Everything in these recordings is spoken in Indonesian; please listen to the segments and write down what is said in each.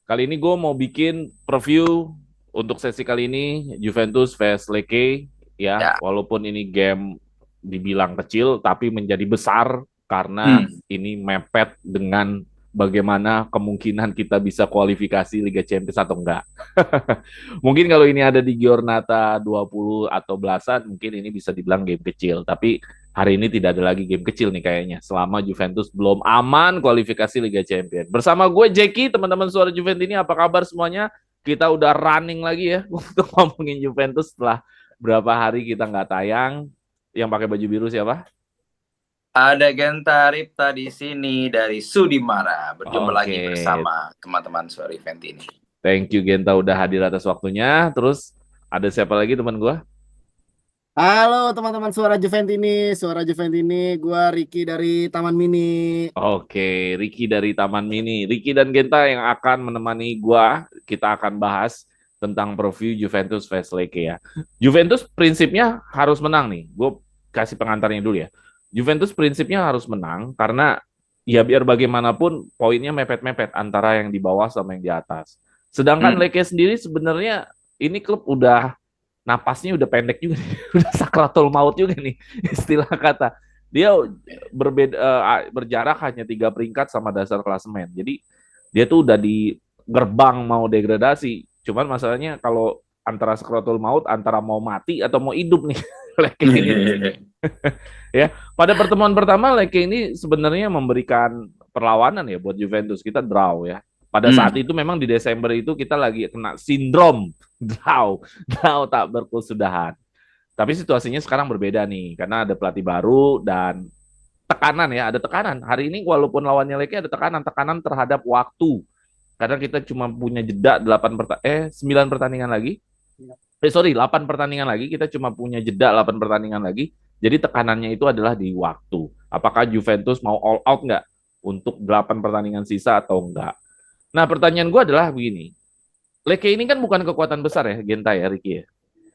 Kali ini gue mau bikin preview untuk sesi kali ini Juventus vs Lecce ya. Ya. Walaupun ini game dibilang kecil tapi menjadi besar karena Hmm. ini mepet dengan bagaimana kemungkinan kita bisa kualifikasi Liga Champions atau enggak. Mungkin kalau ini ada di Giornata 20 atau belasan mungkin ini bisa dibilang game kecil, tapi hari ini tidak ada lagi game kecil nih kayaknya. Selama Juventus belum aman kualifikasi Liga Champions. Bersama gue Jackie, teman-teman suara Juventus ini apa kabar semuanya? Kita udah running lagi ya untuk ngomongin Juventus setelah berapa hari kita nggak tayang. Yang pakai baju biru siapa? Ada Genta Ripta di sini dari Sudimara. Berjumpa lagi Oke, bersama teman-teman suara event ini. thank you Genta udah hadir atas waktunya. Terus ada siapa lagi teman gue? Halo teman-teman Suara Juventini, gua Ricky dari Taman Mini. Oke, Ricky dari Taman Mini. Ricky dan Genta yang akan menemani gua. Kita akan bahas tentang preview Juventus vs Lecce ya. Juventus prinsipnya harus menang nih. Gue kasih pengantarnya dulu ya. Juventus prinsipnya harus menang karena ya biar bagaimanapun poinnya mepet-mepet antara yang di bawah sama yang di atas. Sedangkan Hmm. Lecce sendiri sebenarnya ini klub udah napasnya udah pendek juga nih. Udah sakratul maut juga nih istilah kata. Dia berbeda berjarak hanya 3 peringkat sama dasar klasemen. Jadi dia tuh udah di gerbang mau degradasi. Cuman masalahnya kalau antara sakratul maut antara mau mati atau mau hidup nih Leke ini. Ya, pada pertemuan pertama Leke ini sebenarnya memberikan perlawanan ya buat Juventus. Kita draw ya. Pada saat Hmm. itu memang di Desember itu kita lagi kena sindrom draw tak berkesudahan. Tapi situasinya sekarang berbeda nih karena ada pelatih baru dan tekanan ya, ada tekanan. Hari ini walaupun lawannya Leke ada tekanan terhadap waktu. Karena kita cuma punya jeda 9 pertandingan lagi. Sorry, 8 pertandingan lagi, kita cuma punya jeda 8 pertandingan lagi. Jadi tekanannya itu adalah di waktu. Apakah Juventus mau all out nggak untuk 8 pertandingan sisa atau enggak? Nah, pertanyaan gue adalah begini. Leke ini kan bukan kekuatan besar ya, Genta ya, Ricky ya.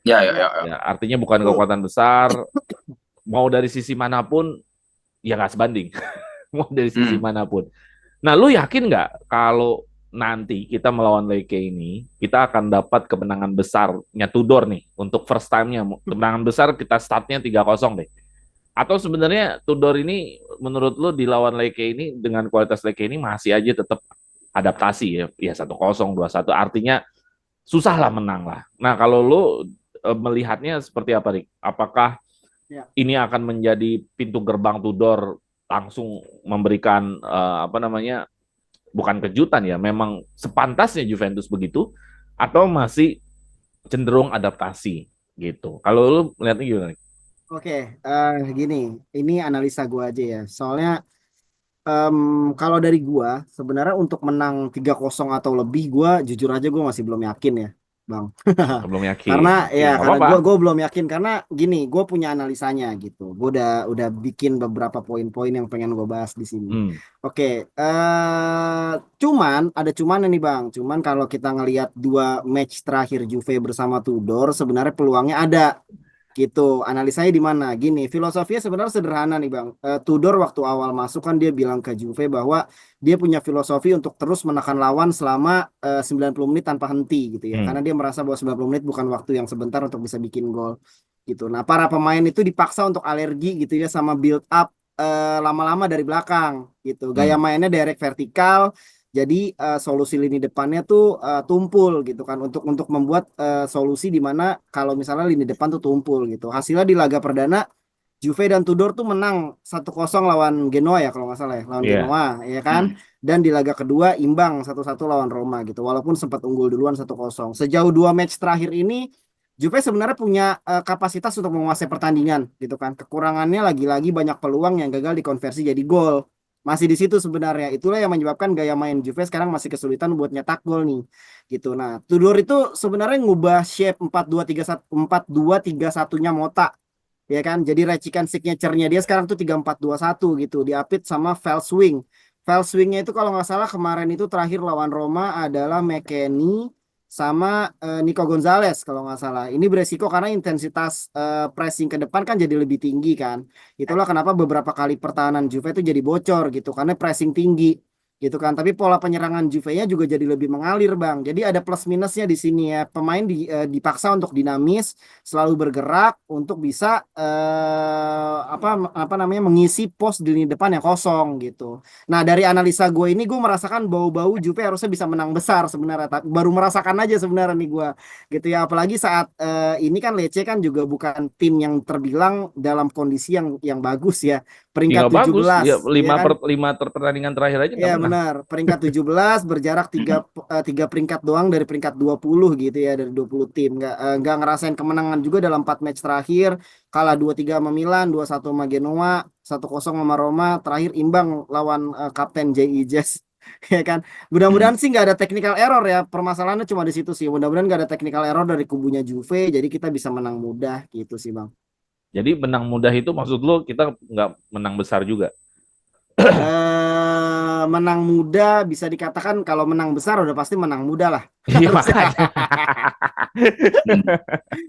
Ya, ya, ya, Ya, ya. Ya, artinya bukan betul. kekuatan besar. Mau dari sisi manapun, ya nggak sebanding. Mau dari sisi Hmm. manapun. Nah, lu yakin nggak kalau nanti kita melawan Leke ini, kita akan dapat kemenangan besarnya Tudor nih untuk first time-nya. Kemenangan besar kita startnya 3-0 deh. Atau sebenarnya Tudor ini menurut lu di lawan Leke ini dengan kualitas Leke ini masih aja tetap adaptasi ya. Ya 1-0, 2-1 artinya susah lah menang lah. Nah, kalau lu melihatnya seperti apa, Rik? Apakah Ya. ini akan menjadi pintu gerbang Tudor langsung memberikan apa namanya bukan kejutan ya, memang sepantasnya Juventus begitu atau masih cenderung adaptasi gitu. Kalau lu melihatnya gimana? Oke, gini, ini analisa gua aja ya. Soalnya kalau dari gua, sebenarnya untuk menang 3-0 atau lebih, gua jujur aja gua masih belum yakin ya, Bang. Belum Karena yakin. Oke, ya nggak karena apa-apa. gue belum yakin karena gini gue punya analisanya gitu. Gue udah bikin beberapa poin-poin yang pengen gue bahas di sini. Hmm. Oke, cuman ada cuman nih Bang. Cuman kalau kita ngelihat dua match terakhir Juve bersama Tudor sebenarnya peluangnya ada gitu. Analisanya di mana? Gini, filosofinya sebenarnya sederhana nih Bang. Tudor waktu awal masuk kan dia bilang ke Juve bahwa dia punya filosofi untuk terus menekan lawan selama 90 menit tanpa henti gitu ya. Hmm. Karena dia merasa bahwa 90 menit bukan waktu yang sebentar untuk bisa bikin gol gitu. Nah, para pemain itu dipaksa untuk alergi gitu ya sama build up lama-lama dari belakang gitu. Gaya Hmm. mainnya direct vertikal. Jadi solusi lini depannya tuh tumpul gitu kan untuk membuat solusi di mana kalau misalnya lini depan tuh tumpul gitu. Hasilnya di laga perdana Juve dan Tudor tuh menang 1-0 lawan Genoa ya kalau nggak salah ya, lawan Iya. Yeah. Genoa ya kan. Hmm. Dan di laga kedua imbang 1-1 lawan Roma gitu. Walaupun sempat unggul duluan 1-0. Sejauh dua match terakhir ini Juve sebenarnya punya kapasitas untuk menguasai pertandingan gitu kan. Kekurangannya lagi-lagi banyak peluang yang gagal dikonversi jadi gol. Masih di situ sebenarnya. Itulah yang menyebabkan gaya main Juve sekarang masih kesulitan buat nyetak gol nih. Gitu. Nah, Tudor itu sebenarnya ngubah shape 4-2-3-1 4-2-3-1-nya Mota ya kan. Jadi racikan signature-nya dia sekarang tuh 3-4-2-1 gitu. Diapit sama Felswing. Felswingnya itu kalau nggak salah kemarin itu terakhir lawan Roma adalah McKennie sama Nico Gonzalez kalau nggak salah. Ini beresiko karena intensitas pressing ke depan kan jadi lebih tinggi kan. Itulah kenapa beberapa kali pertahanan Juve itu jadi bocor gitu karena pressing tinggi gitu kan. Tapi pola penyerangan Juve-nya juga jadi lebih mengalir, Bang. Jadi ada plus minusnya di sini ya. Pemain dipaksa untuk dinamis, selalu bergerak untuk bisa apa namanya mengisi pos di lini depan yang kosong gitu. Nah, dari analisa gue ini gue merasakan bau-bau Juve harusnya bisa menang besar sebenarnya. Tapi baru merasakan aja sebenarnya nih gue gitu ya. Apalagi saat ini kan Lecce kan juga bukan tim yang terbilang dalam kondisi yang bagus ya. Ya Peringkat nggak bagus, ya 17 ya kan. pertandingan terakhir aja Ya nggak menang. benar, peringkat 17 berjarak tiga peringkat doang dari peringkat 20 gitu ya, dari 20 tim. Nggak ngerasain kemenangan juga dalam 4 match terakhir. Kalah 2-3 sama Milan, 2-1 sama Genoa, 1-0 sama Roma, terakhir imbang lawan Kapten JI Jazz. Ya kan. Mudah-mudahan sih nggak ada technical error ya. Permasalahannya cuma di situ sih. Mudah-mudahan nggak ada technical error dari kubunya Juve, jadi kita bisa menang mudah gitu sih, Bang. Jadi menang mudah itu maksud lo kita nggak menang besar juga. Menang muda bisa dikatakan kalau menang besar udah pasti menang muda lah. Iya makanya.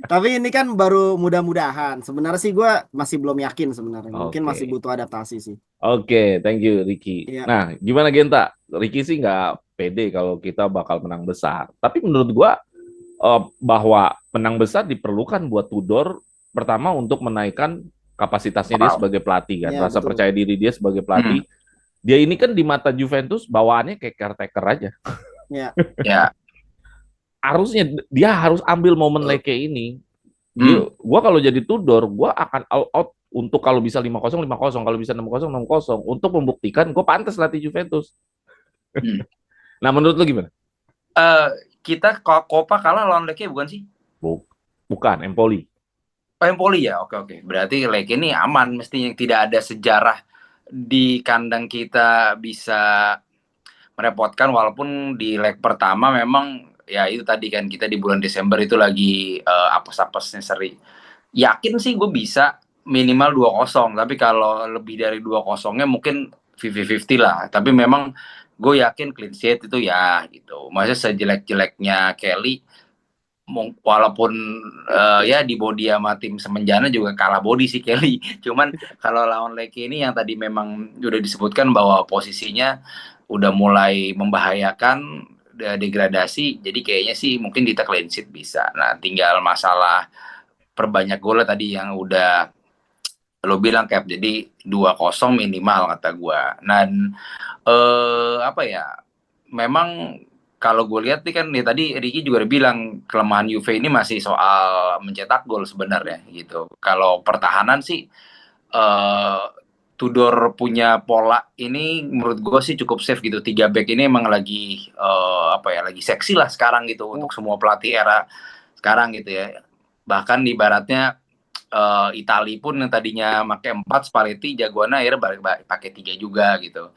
Tapi ini kan baru mudah-mudahan. Sebenarnya sih gue masih belum yakin sebenarnya. Mungkin masih Oke. butuh adaptasi sih. Oke, thank you Ricky. Iya. Nah, gimana Genta? Ricky sih nggak pede kalau kita bakal menang besar. Tapi menurut gua bahwa menang besar diperlukan buat Tudor pertama untuk menaikkan kapasitasnya dia Wow. sebagai pelatih kan, Iya rasa betul. percaya diri dia sebagai pelatih. Dia ini kan di mata Juventus bawaannya kayak caretaker aja. Ya. Ya. Harusnya dia harus ambil momen Leke ini. Gua kalau jadi Tudor, gua akan all out untuk kalau bisa 5-0 5-0, kalau bisa 6-0 6-0 untuk membuktikan gue pantas latih Juventus. Nah, menurut lu gimana? Kita Copa kalah lawan Lecce bukan sih? Bukan, Empoli. Oh, Empoli ya. Oke. Berarti Lecce ini aman, mestinya tidak ada sejarah di kandang kita bisa merepotkan, walaupun di leg pertama memang ya itu tadi kan kita di bulan Desember itu lagi apes-apesnya seri. Yakin sih gue bisa minimal 2-0, tapi kalau lebih dari 2-0-nya mungkin 50-50 lah. Tapi memang gue yakin clean sheet itu ya gitu. Maksudnya sejelek-jeleknya Kelly, walaupun ya di body sama tim semenjana juga kalah body sih Kelly. Cuman kalau lawan Lecce ini yang tadi memang udah disebutkan bahwa posisinya udah mulai membahayakan, degradasi, jadi kayaknya sih mungkin kita clean sheet bisa. Nah, tinggal masalah perbanyak gol tadi yang udah lo bilang Cap, jadi 2-0 minimal kata gua. Dan apa ya, memang kalau gue lihat nih kan ya tadi Ricky juga udah bilang kelemahan Juve ini masih soal mencetak gol sebenarnya gitu. Kalau pertahanan sih Tudor punya pola ini menurut gue sih cukup safe gitu. 3 back ini emang lagi lagi seksi lah sekarang gitu untuk semua pelatih era sekarang gitu ya. Bahkan ibaratnya Itali pun yang tadinya pakai 4, Spalletti jagoannya akhirnya balik pakai 3 juga gitu.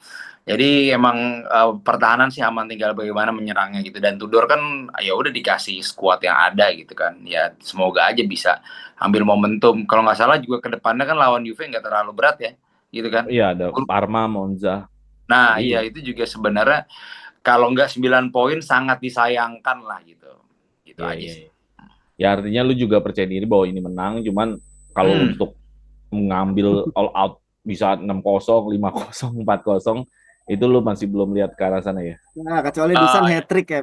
Jadi emang pertahanan sih aman, tinggal bagaimana menyerangnya gitu. Dan Tudor kan ya udah dikasih skuad yang ada gitu kan. Ya semoga aja bisa ambil momentum. Kalau nggak salah juga ke depannya kan lawan Juve nggak terlalu berat ya, gitu kan. Iya, ada Parma, Monza. Nah, Iya. iya itu juga sebenarnya kalau nggak 9 poin sangat disayangkan lah gitu. Gitu Iya, aja iya. sih. Ya artinya lu juga percaya diri bahwa ini menang, cuman kalau untuk mengambil all out bisa 6-0, 5-0, 4-0, itu lu masih belum lihat ke arah sana ya. Nah, kecuali Dusan hat-trick ya.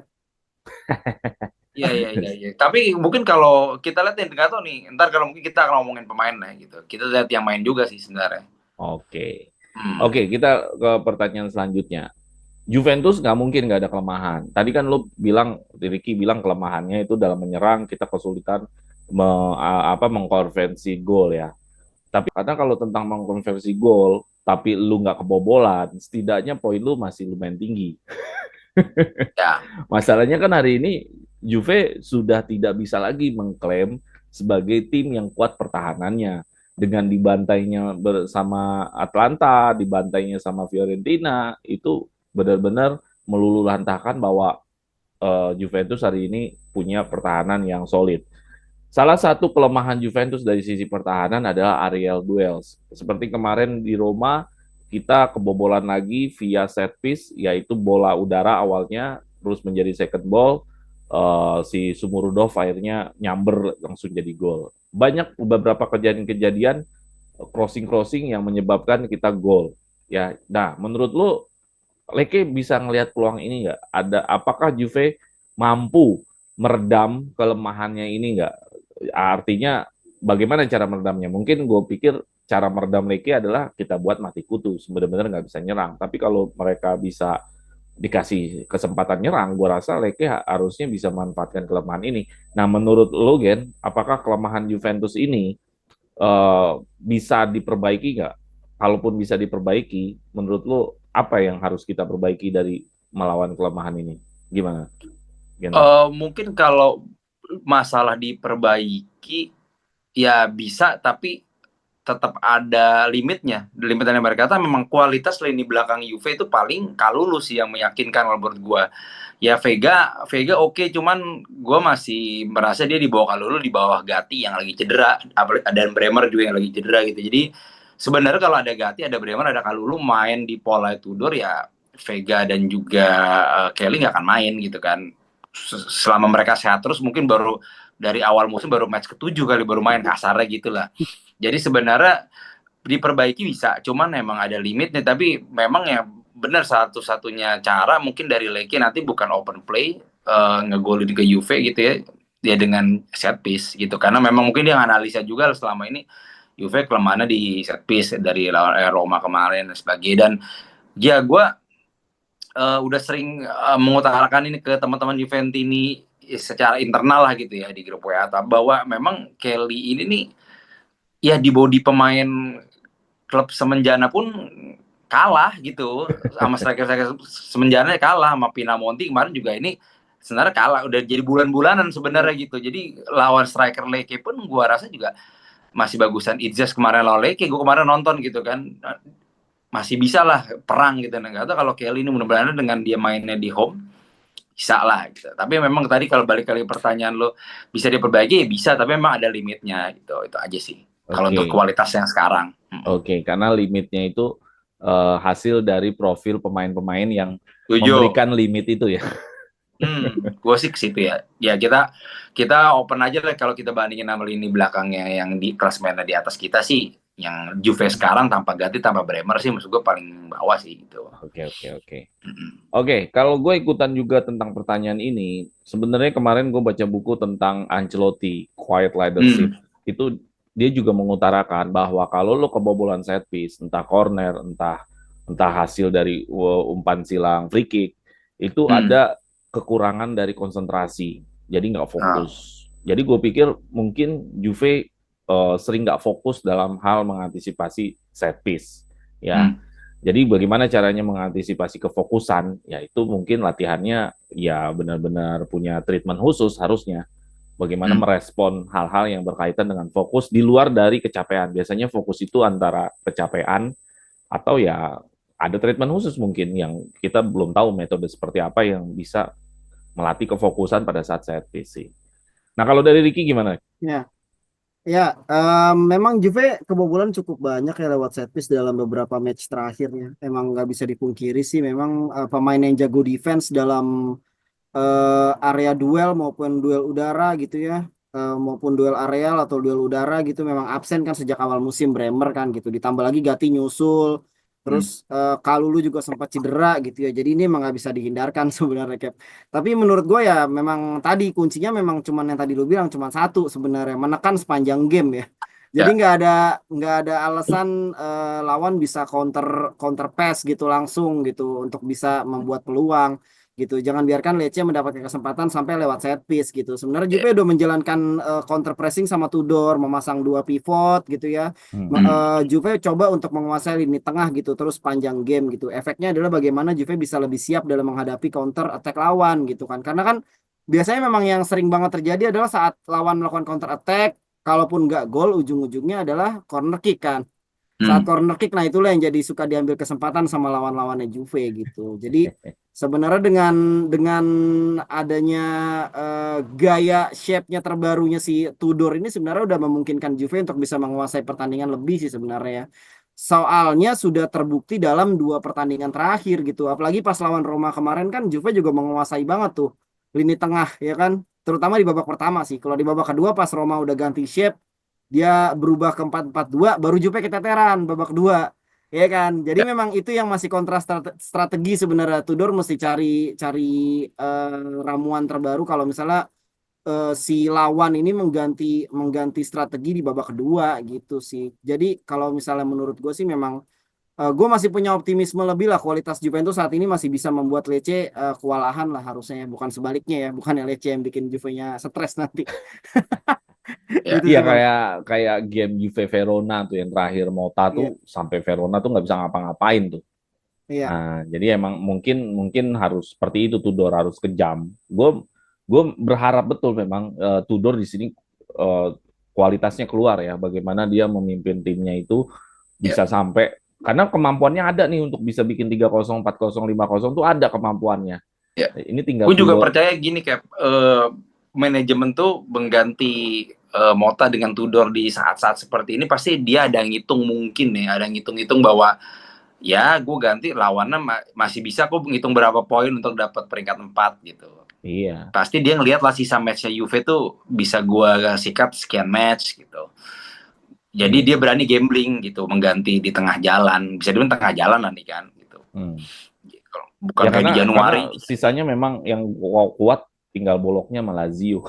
Iya. Tapi mungkin kalau kita lihat nggak tahu nih, ntar kalau mungkin kita akan ngomongin pemain lah gitu. Kita lihat yang main juga sih sebenarnya. Oke. Oke, kita ke pertanyaan selanjutnya. Juventus nggak mungkin nggak ada kelemahan. Tadi kan lu bilang, Ricky bilang kelemahannya itu dalam menyerang, kita kesulitan mengkonversi gol ya. Tapi kadang kalau tentang mengkonversi gol, tapi lu nggak kebobolan, setidaknya poin lu masih lumayan tinggi. Ya. Masalahnya kan hari ini Juve sudah tidak bisa lagi mengklaim sebagai tim yang kuat pertahanannya. Dengan dibantainya bersama Atlanta, dibantainya sama Fiorentina, itu benar-benar meluluhlantahkan bahwa Juventus hari ini punya pertahanan yang solid. Salah satu kelemahan Juventus dari sisi pertahanan adalah aerial duels. Seperti kemarin di Roma, kita kebobolan lagi via set piece, yaitu bola udara awalnya, terus menjadi second ball, si Sumurudov akhirnya nyamber langsung jadi gol. Banyak beberapa kejadian-kejadian crossing-crossing yang menyebabkan kita gol. Ya, nah menurut lu Leke bisa ngelihat peluang ini nggak? Apakah Juve mampu meredam kelemahannya ini nggak? Artinya bagaimana cara meredamnya? Mungkin gue pikir cara meredam Leke adalah kita buat mati kutu, benar-benar nggak bisa nyerang. Tapi kalau mereka bisa dikasih kesempatan nyerang, gue rasa Leke harusnya bisa manfaatkan kelemahan ini. Nah, menurut lo, Gen, apakah kelemahan Juventus ini bisa diperbaiki nggak? Kalaupun bisa diperbaiki, menurut lo apa yang harus kita perbaiki dari melawan kelemahan ini? Gimana, Gen? Mungkin kalau masalah diperbaiki ya bisa, tapi tetap ada limitnya. Limitnya mereka kata memang kualitas lini belakang Juve itu paling Kalulu sih yang meyakinkan kalau menurut gua. Ya Vega oke, cuman gua masih merasa dia di bawah Kalulu, di bawah Gatti yang lagi cedera, dan Bremer juga yang lagi cedera gitu. Jadi sebenarnya kalau ada Gatti, ada Bremer, ada Kalulu main di pola Tudor ya Vega dan juga Kelly nggak akan main gitu kan. Selama mereka sehat terus mungkin baru dari awal musim baru match ke-7 kali baru main, kasarnya gitulah. Jadi sebenarnya diperbaiki bisa, cuman memang ada limitnya. Tapi memang ya benar, satu-satunya cara mungkin dari Leki nanti bukan open play, ngegolin ke Juve gitu ya, dia dengan set piece gitu. Karena memang mungkin dia analisa juga selama ini Juve kelemahannya di set piece dari Roma kemarin dan sebagainya. Dan ya gue udah sering mengutarakan ini ke teman-teman Juventini secara internal lah gitu ya di grup WA, bahwa memang Kelly ini nih ya di body pemain klub semenjana pun kalah gitu sama striker-striker semenjana, kalah sama Pinamonti kemarin juga. Ini sebenarnya kalah udah jadi bulan-bulanan sebenarnya gitu. Jadi lawan striker Leke pun gua rasa juga masih bagusan Idzas kemarin lawan Leke. Gua kemarin nonton gitu kan, masih bisa lah perang gitu. Nah, nggak tahu kalau Kelly ini mudah-mudahan dengan dia mainnya di home bisa lah gitu. Tapi memang tadi kalau balik kali pertanyaan lo, bisa diperbaiki ya bisa, tapi memang ada limitnya gitu. Itu aja sih kalau untuk Oke, kualitas yang sekarang. oke, karena limitnya itu hasil dari profil pemain-pemain yang Setuju. memberikan limit itu ya. Gue sih ke situ ya. Ya kita kita open aja lah, kalau kita bandingin sama lini belakangnya yang di klasmennya di atas kita sih, yang Juve sekarang tanpa Gatti tanpa Bremer sih maksud gue paling bawah sih gitu. Oke, oke, oke. Oke, kalau gue ikutan juga tentang pertanyaan ini, sebenarnya kemarin gue baca buku tentang Ancelotti, Quiet Leadership. Itu dia juga mengutarakan bahwa kalau lo kebobolan set piece, entah corner, entah hasil dari umpan silang free kick, itu ada kekurangan dari konsentrasi. Jadi nggak Ah, fokus. Jadi gue pikir mungkin Juve sering nggak fokus dalam hal mengantisipasi set piece. Ya, hmm, jadi bagaimana caranya mengantisipasi kefokusan? Ya itu mungkin latihannya ya benar-benar punya treatment khusus harusnya. Bagaimana hmm. merespon hal-hal yang berkaitan dengan fokus di luar dari kecapean. Biasanya fokus itu antara kecapean atau ya ada treatment khusus mungkin yang kita belum tahu metode seperti apa yang bisa melatih kefokusan pada saat set PC. Nah kalau dari Ricky gimana? Ya, ya, memang Juve kebobolan cukup banyak ya lewat set piece dalam beberapa match terakhirnya. Emang nggak bisa dipungkiri sih, memang pemain yang jago defense dalam area duel maupun duel udara gitu ya, maupun duel areal atau duel udara gitu memang absen kan sejak awal musim. Bremer kan gitu, ditambah lagi Gatti nyusul, terus Kalulu juga sempat cedera gitu ya, jadi ini emang nggak bisa dihindarkan sebenarnya, Cap. Tapi menurut gue ya memang tadi kuncinya memang cuman yang tadi lu bilang, cuman satu sebenarnya, menekan sepanjang game ya. Jadi Ya, nggak ada alasan lawan bisa counter counter pass gitu langsung gitu untuk bisa membuat peluang gitu. Jangan biarkan Lecce mendapatkan kesempatan sampai lewat set piece gitu. Sebenarnya ya. Juve udah menjalankan counter pressing sama Tudor, memasang dua pivot gitu ya. Hmm. Juve coba untuk menguasai lini tengah gitu terus panjang game gitu. Efeknya adalah bagaimana Juve bisa lebih siap dalam menghadapi counter attack lawan gitu kan. Karena kan biasanya memang yang sering banget terjadi adalah saat lawan melakukan counter attack, kalaupun nggak gol ujung-ujungnya adalah corner kick kan. Saat Hmm. corner kick, nah itulah yang jadi suka diambil kesempatan sama lawan-lawannya Juve gitu. Jadi sebenarnya dengan adanya gaya shape-nya terbarunya si Tudor ini sebenarnya udah memungkinkan Juve untuk bisa menguasai pertandingan lebih sih sebenarnya ya. Soalnya sudah terbukti dalam dua pertandingan terakhir gitu. Apalagi pas lawan Roma kemarin kan Juve juga menguasai banget tuh lini tengah ya kan. Terutama di babak pertama sih. Kalau di babak kedua pas Roma udah ganti shape, dia berubah ke 4-4-2, baru Jupe keteteran babak kedua ya kan. Jadi Ya, memang itu yang masih kontra strategi sebenarnya. Tudor mesti cari cari ramuan terbaru kalau misalnya si lawan ini mengganti mengganti strategi di babak kedua gitu sih. Jadi kalau misalnya menurut gue sih memang gue masih punya optimisme lebih lah, kualitas Juventus saat ini masih bisa membuat Lecce kewalahan lah harusnya ya. Bukan sebaliknya ya, bukan Lecce yang bikin Juve-nya stres nanti. ya. Gitu Iya sih Bang. kayak kayak game Juve Verona tuh yang terakhir Mota tuh Iya, sampai Verona tuh nggak bisa ngapa-ngapain tuh. iya, Nah, jadi emang mungkin mungkin harus seperti itu Tudor harus kejam. Gue berharap betul memang Tudor di sini eh, kualitasnya keluar ya. Bagaimana dia memimpin timnya itu Ya. bisa sampai karena kemampuannya ada nih untuk bisa bikin 3-0, 4-0, 5-0 tuh ada kemampuannya. Ya. Ini tinggal Gue juga Tudor. percaya gini kayak manajemen tuh mengganti Mota dengan Tudor di saat-saat seperti ini pasti dia ada ngitung mungkin nih, ada ngitung-ngitung bahwa ya gue ganti lawannya masih bisa kok ngitung berapa poin untuk dapat peringkat 4 gitu. Iya. Pasti dia ngelihat lah sisa matchnya Juve tuh bisa gue sikat sekian match gitu. Jadi Iya. dia berani gambling gitu, mengganti di tengah jalan. Bisa dibilang tengah jalan nanti kan gitu. Hmm. Bukan Ya kayak di karena Januari. sisanya memang yang kuat tinggal boloknya sama Lazio.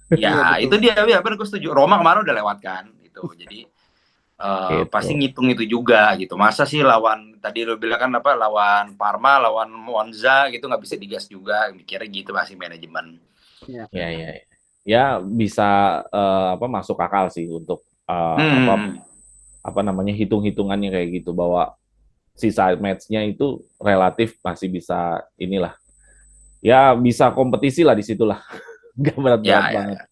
iya Ya, betul. itu dia ya benar gue setuju. Roma kemarin udah lewat kan gitu. Jadi pasti Gitu. ngitung itu juga gitu. Masa sih lawan tadi lo bilang kan apa lawan Parma, lawan Monza gitu nggak bisa digas juga. Mikirnya gitu masih manajemen. Iya. Ya, ya, ya. Ya bisa apa masuk akal sih untuk apa Hmm. apa namanya hitung-hitungannya kayak gitu bahwa sisa matchnya itu relatif masih bisa inilah ya bisa kompetisi lah di situlah nggak berat-berat Ya, ya, banget. ya.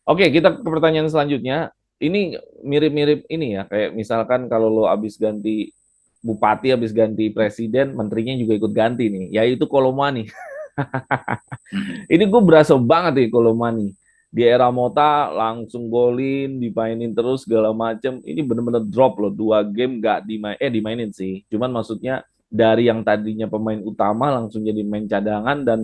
Oke, kita ke pertanyaan selanjutnya. Ini mirip-mirip ini ya, kayak misalkan kalau lo habis ganti bupati, habis ganti presiden, menterinya juga ikut ganti nih, yaitu Kolomani. Hmm. Ini gue berasa banget nih Kolomani. Di era Mota langsung golin, dimainin terus segala macem. Ini bener-bener drop loh, 2 game nggak dimainin sih. Cuman maksudnya dari yang tadinya pemain utama langsung jadi main cadangan dan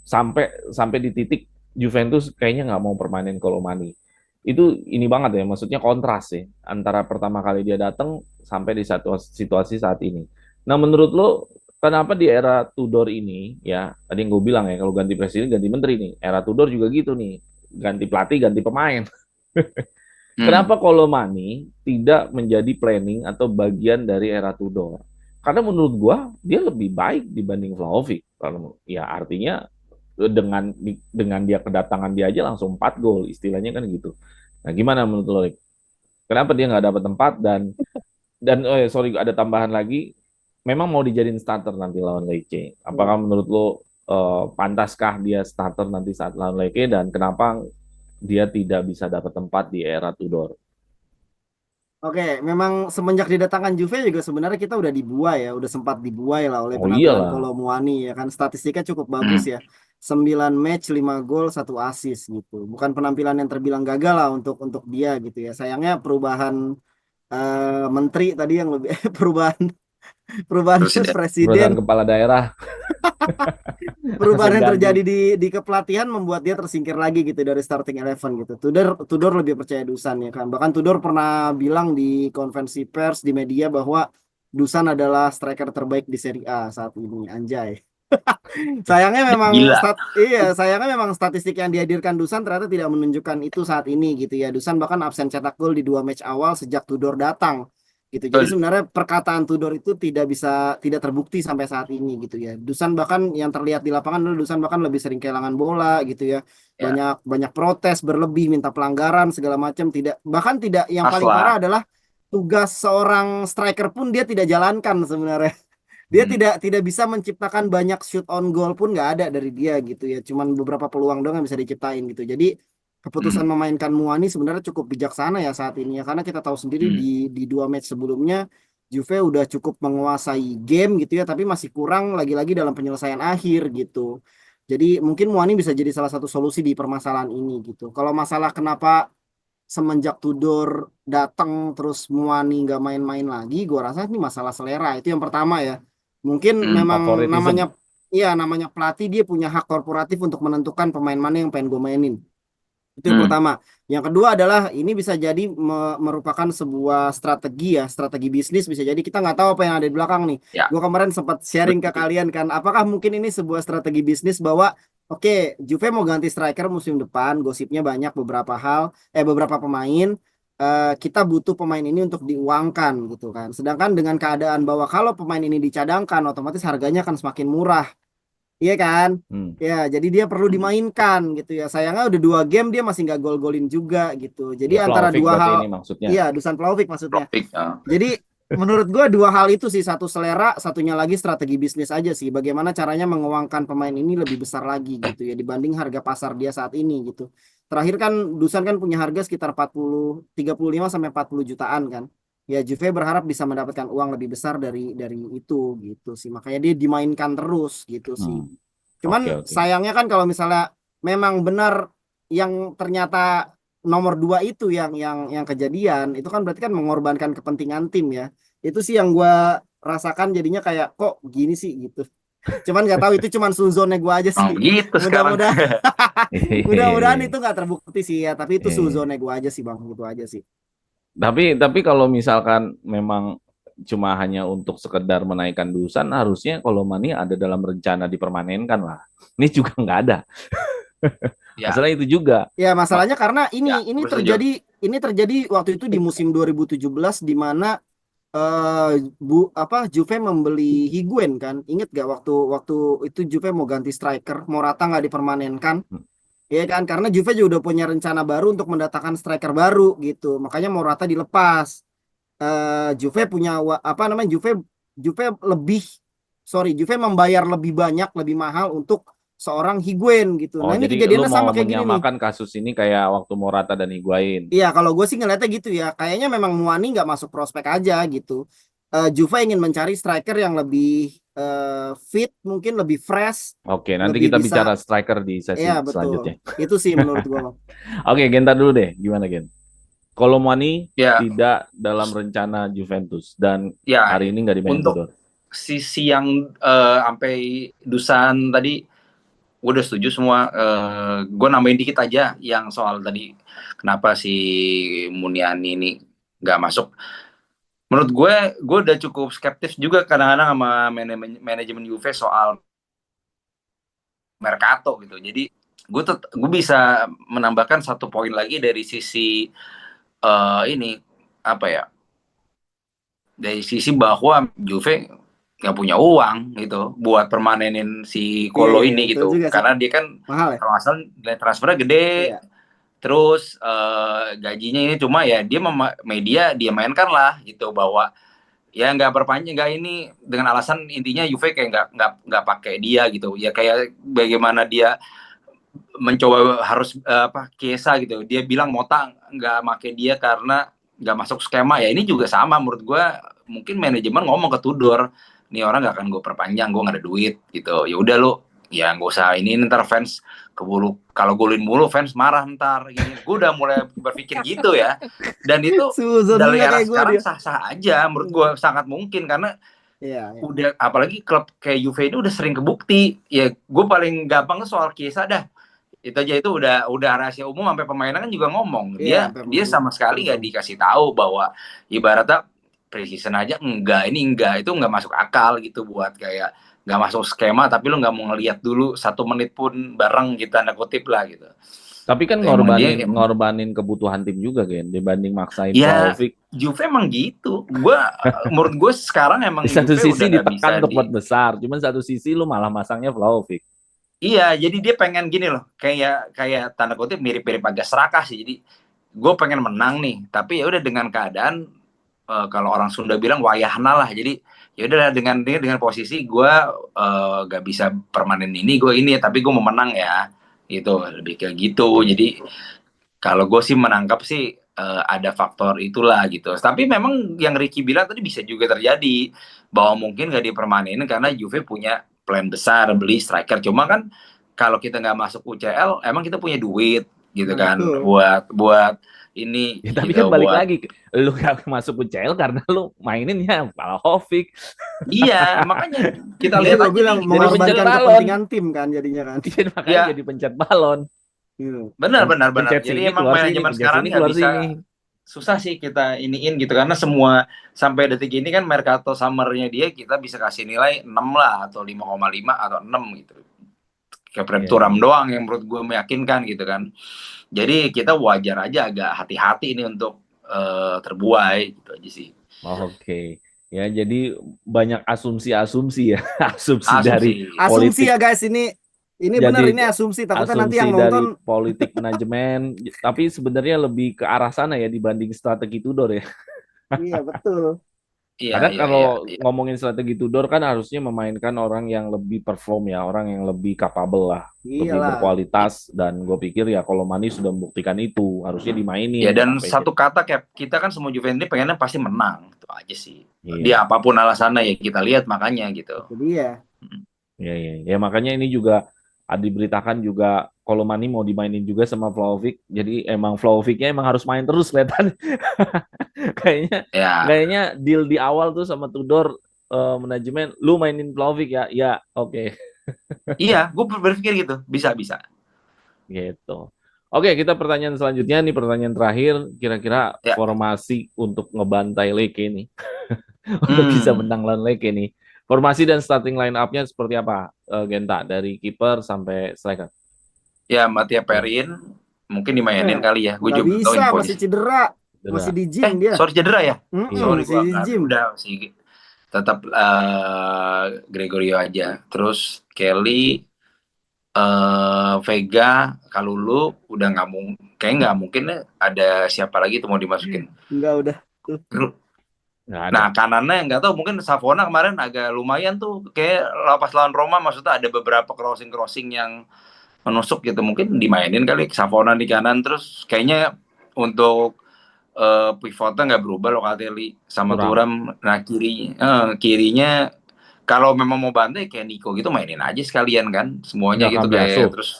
sampai sampai di titik Juventus kayaknya nggak mau permanen Kolomani. Itu ini banget ya, maksudnya kontras sih antara pertama kali dia datang sampai di satu situasi saat ini. Nah, menurut lo kenapa di era Tudor ini ya, tadi yang gue bilang ya kalau ganti presiden ganti menteri nih. Era Tudor juga gitu nih, ganti pelatih ganti pemain. Hmm. Kenapa Kolomani tidak menjadi planning atau bagian dari era Tudor? Karena menurut gua dia lebih baik dibanding Vlahovic. Kalau ya artinya dengan dia kedatangan dia aja langsung 4 gol istilahnya kan gitu. Nah, gimana menurut lo, Rick? Kenapa dia nggak dapat tempat dan oh ya, sorry ada tambahan lagi, memang mau dijadiin starter nanti lawan Lecce. Apakah menurut lo pantaskah dia starter nanti saat lawan Lecce dan kenapa dia tidak bisa dapat tempat di era Tudor? Oke, memang semenjak didatangkan Juve juga sebenarnya kita udah dibuai ya, udah sempat dibuai lah oleh Oh penampilan iyalah. Kolo Muani ya kan, statistiknya cukup bagus Hmm. ya, 9 match 5 gol 1 assist gitu. Bukan penampilan yang terbilang gagal lah untuk dia gitu ya. Sayangnya perubahan menteri tadi yang lebih perubahan perubahan Presiden. presiden, Perusahaan kepala daerah perubahan langsung yang terjadi ganti. di kepelatihan membuat dia tersingkir lagi gitu dari starting eleven gitu. Tudor Tudor lebih percaya Dusan ya kan. Bahkan Tudor pernah bilang di konferensi pers di media bahwa Dusan adalah striker terbaik di Serie A saat ini. Anjay. Sayangnya Dia memang gila. sayangnya memang statistik yang dihadirkan Dusan ternyata tidak menunjukkan itu saat ini gitu ya. Dusan bahkan absen cetak gol di 2 match awal sejak Tudor datang gitu. Jadi Betul. sebenarnya perkataan Tudor itu tidak terbukti sampai saat ini gitu ya. Dusan bahkan yang terlihat di lapangan adalah Dusan bahkan lebih sering kehilangan bola gitu ya. Ya, Banyak banyak protes berlebih, minta pelanggaran segala macam, tidak bahkan tidak, yang pas paling lah. parah adalah tugas seorang striker pun dia tidak jalankan sebenarnya. Dia Hmm. tidak bisa menciptakan banyak shoot on goal pun nggak ada dari dia gitu ya. Cuman beberapa peluang doang yang bisa diciptain gitu. Jadi keputusan Hmm. memainkan Muani sebenarnya cukup bijaksana ya saat ini ya, karena kita tahu sendiri Hmm. di 2 match sebelumnya Juve udah cukup menguasai game gitu ya, tapi masih kurang lagi-lagi dalam penyelesaian akhir gitu. Jadi mungkin Muani bisa jadi salah satu solusi di permasalahan ini gitu. Kalau masalah kenapa semenjak Tudor datang terus Muani nggak main-main lagi, gua rasa ini masalah selera. Itu yang pertama ya. Mungkin Hmm. memang Favoritism. namanya pelatih, dia punya hak korporatif untuk menentukan pemain mana yang pengen gue mainin. Itu yang pertama. Yang kedua adalah ini bisa jadi merupakan sebuah strategi ya, strategi bisnis bisa jadi kita nggak tahu apa yang ada di belakang nih. Ya, Gua kemarin sempat sharing ke betul. kalian kan, apakah mungkin ini sebuah strategi bisnis bahwa oke, Juve mau ganti striker musim depan, gosipnya banyak beberapa pemain. Kita butuh pemain ini untuk diuangkan gitu kan. Sedangkan dengan keadaan bahwa kalau pemain ini dicadangkan, otomatis harganya akan semakin murah. Iya kan? Hmm. Ya, jadi dia perlu dimainkan gitu ya. Sayangnya udah 2 game dia masih nggak gol-golin juga gitu. Jadi Ya antara Vlahovic dua berarti hal, ini maksudnya. iya Dusan Vlahovic maksudnya. Topik. Jadi menurut gua dua hal itu sih, satu selera, satunya lagi strategi bisnis aja sih. Bagaimana caranya menguangkan pemain ini lebih besar lagi gitu ya dibanding harga pasar dia saat ini gitu. Terakhir kan Dusan kan punya harga sekitar 35 sampai 40 jutaan kan. Ya Juve berharap bisa mendapatkan uang lebih besar dari itu gitu sih. Makanya dia dimainkan terus gitu sih. Hmm. Cuman Oke, oke. sayangnya kan kalau misalnya memang benar yang ternyata nomor 2 itu yang kejadian, itu kan berarti kan mengorbankan kepentingan tim ya. Itu sih yang gua rasakan jadinya kayak kok gini sih gitu. Cuman nggak tahu itu cuman suzonnya gua aja Oh, sih. begitu sekarang. Mudah-mudahan mudah-mudahan itu nggak terbukti sih ya, tapi itu Eh, suzonnya gua aja sih Bang, gitu aja sih. tapi kalau misalkan memang cuma hanya untuk sekedar menaikkan Dusan, harusnya kalau Mani ada dalam rencana dipermanenkan lah. Ini juga nggak ada. Ya, Masalah itu juga. Ya masalahnya karena ya, ini gue setuju. terjadi waktu itu di musim 2017 di mana Juve membeli Higuain kan, inget gak waktu waktu itu Juve mau ganti striker, Morata nggak dipermanenkan, ya kan, karena Juve juga udah punya rencana baru untuk mendatangkan striker baru gitu, makanya Morata dilepas. Juve punya Juve Juve lebih Juve membayar lebih banyak lebih mahal untuk seorang Higuain gitu. Oh, Nah ini jadi lu kejadiannya mau sama kayak gini nih. menyamakan kasus ini kayak waktu Morata dan Higuain. Iya, kalau gue sih ngeliatnya gitu ya. Kayaknya memang Muani nggak masuk prospek aja gitu. Juve ingin mencari striker yang lebih fit, mungkin lebih fresh, Oke, nanti lebih kita bisa. bicara striker di sesi Iya, betul. selanjutnya. Itu sih menurut gue, Bang. Oke, Genta dulu deh. Gimana, Gen? Kolomani Ya, tidak dalam rencana Juventus dan ya, hari ini nggak dimainin untuk Tudor. sisi yang sampai Dusan tadi gue udah setuju semua. Gue nambahin dikit aja yang soal tadi kenapa si Muniani ini nggak masuk. Menurut gue udah cukup skeptis juga kadang-kadang sama manajemen Juve soal Mercato gitu. Jadi gue bisa menambahkan satu poin lagi dari sisi ini apa ya? Dari sisi bahwa Juve nggak punya uang gitu buat permanenin si Iya, Kolo iya, ini betul gitu, juga sih. karena dia kan Mahal ya? kalau nggak salah nilai transfernya gede, Iya. terus gajinya ini cuma ya dia media dia mainkan lah gitu bahwa ya nggak perpanjang, nggak ini dengan alasan intinya Juve kayak nggak pakai dia gitu ya, kayak bagaimana dia mencoba harus apa Chiesa gitu, dia bilang Mota nggak pakai dia karena nggak masuk skema. Ya ini juga sama menurut gue, mungkin manajemen ngomong ke Tudor, nih orang nggak akan gue perpanjang, gue nggak ada duit gitu, ya udah lo ya nggak usah ini, ntar fans keburu kalau golin mulu fans marah ntar gini. Gue udah mulai berpikir gitu ya, dan itu Suzon dari juga era kayak gue sekarang dia. sah-sah aja menurut gue, sangat mungkin karena Iya, iya. udah apalagi klub kayak Juve ini udah sering kebukti ya. Gue paling gampang soal Chiesa dah, itu aja, itu udah rahasia umum, sampai pemainnya kan juga ngomong Iya, dia sama sekali nggak dikasih tahu bahwa ibaratnya preseason aja enggak itu nggak masuk akal gitu, buat kayak nggak masuk skema tapi lu nggak mau ngelihat dulu 1 menit pun bareng gitu, tanda kutip lah gitu. Tapi kan Emang dia ngorbanin kebutuhan tim juga, Gen, dibanding maksain ya, Vlahovic. Juve emang gitu. Menurut gue sekarang emang Di satu Juve sisi udah nggak bisa ditekan untuk buat besar, cuman satu sisi lu malah masangnya Vlahovic. iya, jadi dia pengen gini loh, kayak tanda kutip mirip-mirip agak serakah sih. Jadi gue pengen menang nih, tapi ya udah dengan keadaan kalau orang Sunda bilang wayahna lah. Jadi ya udah dengan posisi gue gak bisa permanen ini, gue ini, tapi gue mau menang ya. Itu lebih kayak gitu. Jadi kalau gue sih menangkap sih ada faktor itulah gitu. Tapi memang yang Ricky bilang tadi bisa juga terjadi bahwa mungkin gak dipermanenin karena Juve punya plan besar beli striker. Cuma kan kalau kita nggak masuk UCL, emang kita punya duit gitu Nah, kan, betul. buat ini Ya, tapi kan gitu, balik buat lagi, lu gak masuk UCL karena lu maininnya Vlahovic. iya, makanya kita Jadi lihat gue aja bilang nih dari pencet mengorbankan balon. kepentingan tim kan jadinya kan. Iya, makanya ya jadi pencet balon. Gitu. Benar. Pencet Jadi sini emang keluar sini, manajemen pencet sekarang sini nggak keluar bisa, sini. susah sih kita iniin gitu karena semua sampai detik ini kan Mercato summernya dia kita bisa kasih nilai 6 lah atau 5,5 atau 6 gitu. Kayak Iya, Turam iya. doang yang menurut gue meyakinkan gitu kan. Jadi kita wajar aja agak hati-hati ini untuk terbuai gitu aja sih. Oke. Ya, jadi banyak asumsi-asumsi ya, asumsi dari Asumsi. Asumsi politik. ya guys, ini bener, Jadi ini asumsi. Takutnya nanti asumsi yang dari nonton, politik manajemen, tapi sebenarnya lebih ke arah sana ya dibanding strategi Tudor ya. iya betul. Iya, Karena iya, kalau iya, iya. ngomongin strategi Tudor kan harusnya memainkan orang yang lebih perform ya, orang yang lebih capable lah, lebih Iyalah. berkualitas dan gue pikir ya kalau Mane sudah membuktikan itu harusnya Ya dimainin dan sampai satu kata kayak kita kan semua Juventus pengennya pasti menang itu aja sih. iya. Dia apapun alasannya ya kita lihat makanya gitu. Itu dia. Ya, ya, ya makanya ini juga diberitakan juga kalau Mane mau dimainin juga sama Vlahovic. Jadi emang Vlahovicnya emang harus main terus kelihatan. Kayaknya Ya, kayaknya deal di awal tuh sama Tudor manajemen lu mainin Vlahovic ya. Ya, oke. iya, gue berpikir gitu, bisa. Gitu. Oke, kita pertanyaan selanjutnya nih pertanyaan terakhir kira-kira Ya, formasi untuk ngebantai Leke nih. Untuk bisa hmm, menang lawan Leke nih. Formasi dan starting line up-nya seperti apa? Genta dari kiper sampai striker. ya Mattia Perin mungkin dimainin kali ya. Gue Nggak juga belum tahu bisa, info di masih cedera, masih Cedera. di gym dia. sorry cedera ya. Iya. Sorry Masih gue di nggak. gym. Udah sih tetap Gregorio aja. Terus Kelly, Vega, Kalulu udah nggak mungkin, kayak nggak mungkin ada siapa lagi tuh mau dimasukin. Enggak udah. Tuh. Nggak ada. Nah kanannya nggak tahu mungkin Savona kemarin agak lumayan tuh kayak pas lawan Roma maksudnya ada beberapa crossing yang menusuk gitu mungkin dimainin kali Savona di kanan terus kayaknya untuk pivotnya nggak berubah Locatelli sama Turam. Thuram. Nah kirinya kalau memang mau bantai kayak Nico gitu mainin aja sekalian kan semuanya Nggak gitu Cambiaso. kayak terus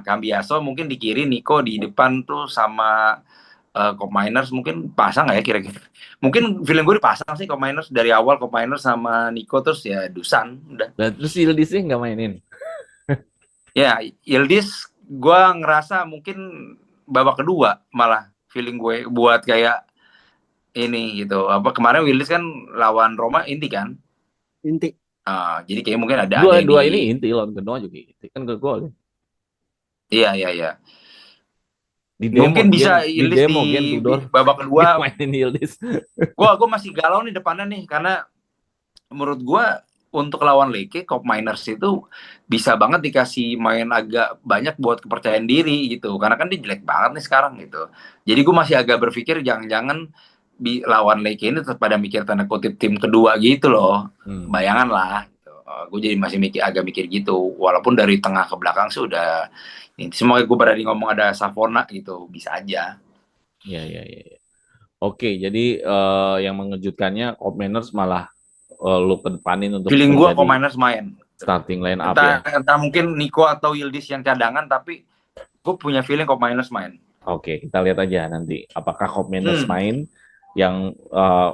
Cambiaso mungkin di kiri, Nico di depan tuh sama Cop Miners mungkin pasang nggak ya kira-kira? Mungkin feeling gue dipasang sih Cop Miners dari awal Cop Miners sama Nico terus ya Dusan udah. Dan terus Yildiz nggak mainin. Ya Yildiz gue ngerasa mungkin babak kedua malah feeling gue buat kayak ini gitu. Apa kemarin Yildiz kan lawan Roma inti kan? Inti. Jadi kayak mungkin ada Dua yang dua ini di inti lawan kedua juga inti kan ke gol. iya. Di demo Mungkin Gen, bisa di Yildiz demo Gen Tudor babak dia kedua. mainin Yildiz. Gue masih galau nih depannya nih karena menurut gue untuk lawan Leke, Cop Miners itu bisa banget dikasih main agak banyak buat kepercayaan diri gitu. Karena kan dia jelek banget nih sekarang gitu. Jadi gue masih agak berpikir jangan-jangan lawan Leke ini tetap pada mikir tanda kutip tim kedua gitu loh. Bayangan lah. Gitu. Gue jadi masih agak mikir gitu. Walaupun dari tengah ke belakang sudah. Semoga gue berani ngomong ada Savona gitu. Bisa aja. Ya. Oke, jadi yang mengejutkannya Cop Manners malah lu kedepanin untuk Feeling gue Cop menjadi Miners main. starting line up ya. Entah mungkin Nico atau Yildiz yang cadangan tapi gue punya feeling Cop Miners main. Oke, kita lihat aja nanti apakah Cop Manners Hmm. main yang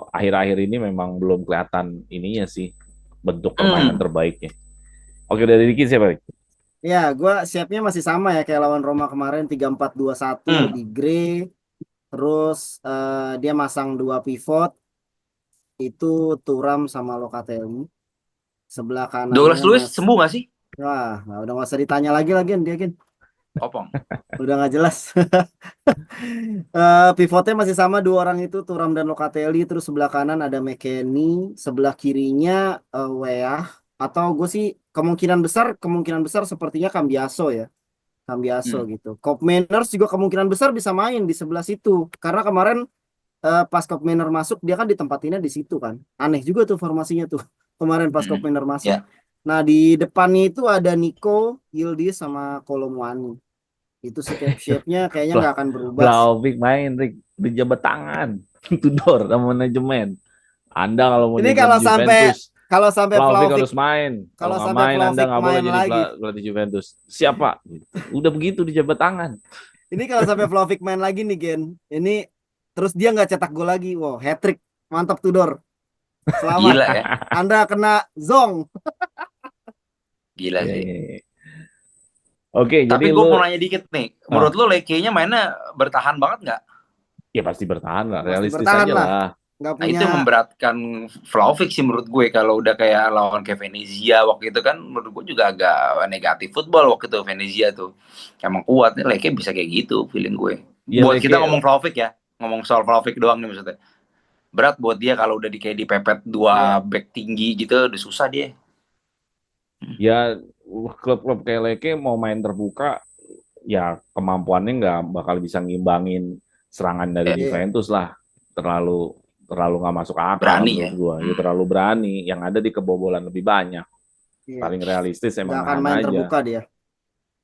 akhir-akhir ini memang belum kelihatan ininya sih bentuk permainan terbaiknya. Oke, dari Ricky siapa? Ya, gue siapnya masih sama ya kayak lawan Roma kemarin 3-4-2-1 di Gray. Terus dia masang 2 pivot itu Thuram sama Locatelli. Sebelah Douglas kanannya Luiz sembuh gak sih? Wah, nah udah nggak usah ditanya lagi dia Gen. Opong. Udah nggak jelas. Pivotnya masih sama 2 orang itu Thuram dan Locatelli. Terus sebelah kanan ada McKennie, sebelah kirinya Weah. Atau gue sih kemungkinan besar sepertinya Cambiaso ya. Cambiaso gitu. Cop Manners juga kemungkinan besar bisa main di sebelah situ. Karena kemarin pas Cop Manners masuk dia kan ditempatinnya di situ kan. Aneh juga tuh formasinya tuh. Kemarin pas Cop Manners masuk. Yeah. Nah di depannya itu ada Nico, Yildiz sama Kolomwani. Itu shape-nya kayaknya nggak akan berubah. Vlahovic main, Rick, dijabat tangan, Tudor sama manajemen. Anda kalau mau Ini jadi kalau Juventus, kalau sampai Vlahovic Vlahovic harus main. Kalau nggak main, Anda nggak boleh jadi pelatih Juventus. Siapa? Udah begitu dijabat tangan. Ini kalau sampai Vlahovic main lagi nih Gen, ini terus dia nggak cetak gol lagi, wow, hat-trick, mantap Tudor. Selamat. Gila ya. Anda kena zong. Gila sih. Oke, Tapi jadi gue mau lu nanya dikit nih, menurut lu Leke-nya mainnya bertahan banget nggak? ya pasti bertahan lah, Pasti realistis bertahan aja lah. lah. Nggak Nah itu punya. yang memberatkan Vlahovic sih menurut gue, kalau udah kayak lawan kayak Venezia waktu itu kan menurut gue juga agak negatif football waktu itu Venezia tuh. Emang kuat nih Leke bisa kayak gitu feeling gue. Ya Buat kita Leke, ngomong Vlahovic ya, ngomong soal Vlahovic doang nih maksudnya. Berat buat dia kalau udah kayak dipepet Iya. dua back tinggi gitu, udah susah dia. ya klub-klub kayak Leke mau main terbuka, ya kemampuannya nggak bakal bisa ngimbangin serangan dari Ya, Iya. Juventus lah. Terlalu terlalu nggak masuk akal lah berani ya. menurut gua. Ya terlalu berani. Yang ada di kebobolan lebih banyak. Iya. Paling realistis Nggak emang akan nahan main aja. terbuka dia.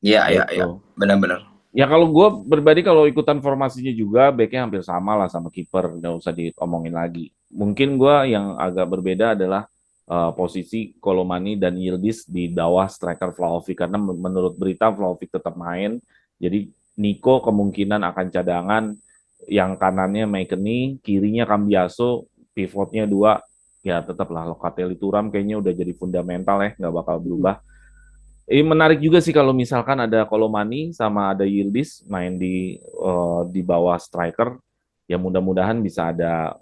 Iya, iya, iya. Gitu. Benar-benar. Ya kalau gue pribadi kalau ikutan formasinya juga backnya hampir sama lah sama kiper, nggak usah diomongin lagi. Mungkin gue yang agak berbeda adalah posisi Kolomani dan Yildiz di bawah striker Vlahovic karena menurut berita Vlahovic tetap main, jadi Nico kemungkinan akan cadangan, yang kanannya McKennie, kirinya Cambiaso, pivotnya dua, ya tetaplah Locatelli Thuram kayaknya udah jadi fundamental ya, nggak bakal berubah. Menarik juga sih kalau misalkan ada Kolomani sama ada Yildiz main di bawah striker, ya mudah-mudahan Bisa.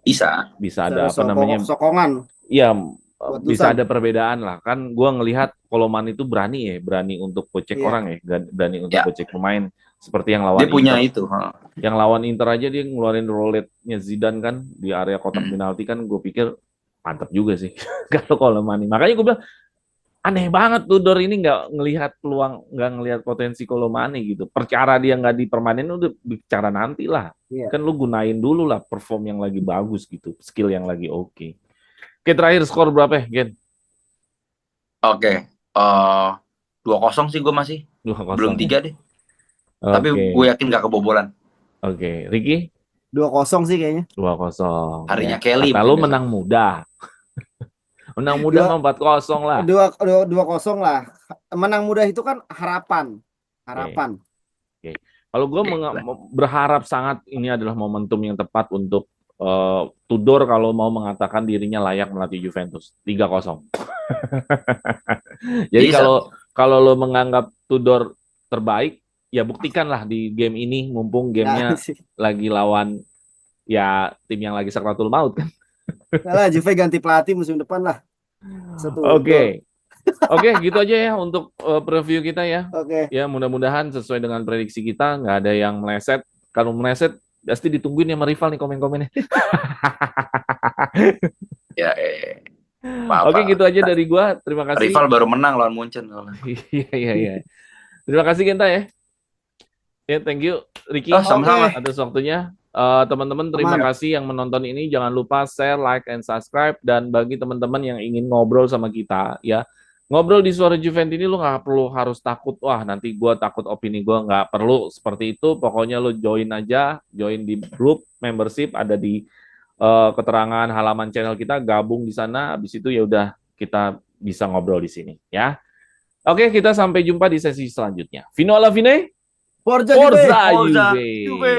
bisa Bisa ada ada apa namanya, sokongan ya buat bisa Dusan. ada perbedaan lah. Kan gua ngelihat Kolomani itu berani ya, berani untuk gocek Iya. orang ya, berani untuk Ya, gocek pemain seperti yang dia lawan punya Inter. itu. Ha. Yang lawan Inter aja dia ngeluarin roulette-nya Zidane kan di area kotak Hmm. penalti kan, gue pikir mantap juga sih kalau Kolomani. Makanya gue bilang aneh banget Tudor ini nggak ngelihat peluang, nggak ngelihat potensi Kolomani gitu. Perkara dia nggak dipermanen udah bicara nanti lah. Iya. Kan lu gunain dulu lah perform yang lagi bagus gitu, skill yang lagi oke. Oke, terakhir skor berapa ya, Gen? Oke. 2-0 sih gue masih. Dua Belum kosong ya. 3 deh. Tapi Oke, gue yakin gak kebobolan. oke. Ricky? 2-0 sih kayaknya. 2-0 ya. Harinya Kelly Kata mungkin lu besok. menang mudah. Menang mudah Dua mah 4-0 lah. dua kosong lah. Menang mudah itu kan harapan. Oke. Harapan. Oke. Kalau gue Oke. berharap sangat ini adalah momentum yang tepat untuk Tudor kalau mau mengatakan dirinya layak melatih Juventus. 3-0. Jadi Bisa. kalau lo menganggap Tudor terbaik, ya buktikanlah di game ini, mumpung Ya, gamenya sih. lagi lawan ya tim yang lagi sakratul maut kan. Nah lah, Juve ganti pelatih musim depan lah. Setudor. Oke. Oke, gitu aja ya untuk preview kita ya. Oke. Ya mudah-mudahan sesuai dengan prediksi kita, nggak ada yang meleset. Kalau meleset, pasti ditungguin sama rival nih komen-komennya. Ya, Oke, apa-apa. gitu aja dari gua. Terima kasih. Rival baru menang lawan Munchen. Iya, iya, iya. Terima kasih Genta ya. Ya, thank you Ricky Oh, sama-sama. atas waktunya. Teman-teman, terima Aman. kasih yang menonton ini. Jangan lupa share, like, and subscribe. Dan bagi teman-teman yang ingin ngobrol sama kita, ya ngobrol di Suara Juventus ini lu nggak perlu harus takut. Wah, nanti gua takut opini gua, nggak perlu seperti itu. Pokoknya lu join aja, join di grup membership ada di keterangan halaman channel kita, gabung di sana. Habis itu ya udah kita bisa ngobrol di sini, ya. Oke, kita sampai jumpa di sesi selanjutnya. Fino alla fine. Forza Juve. Forza Forza Juve. Juve.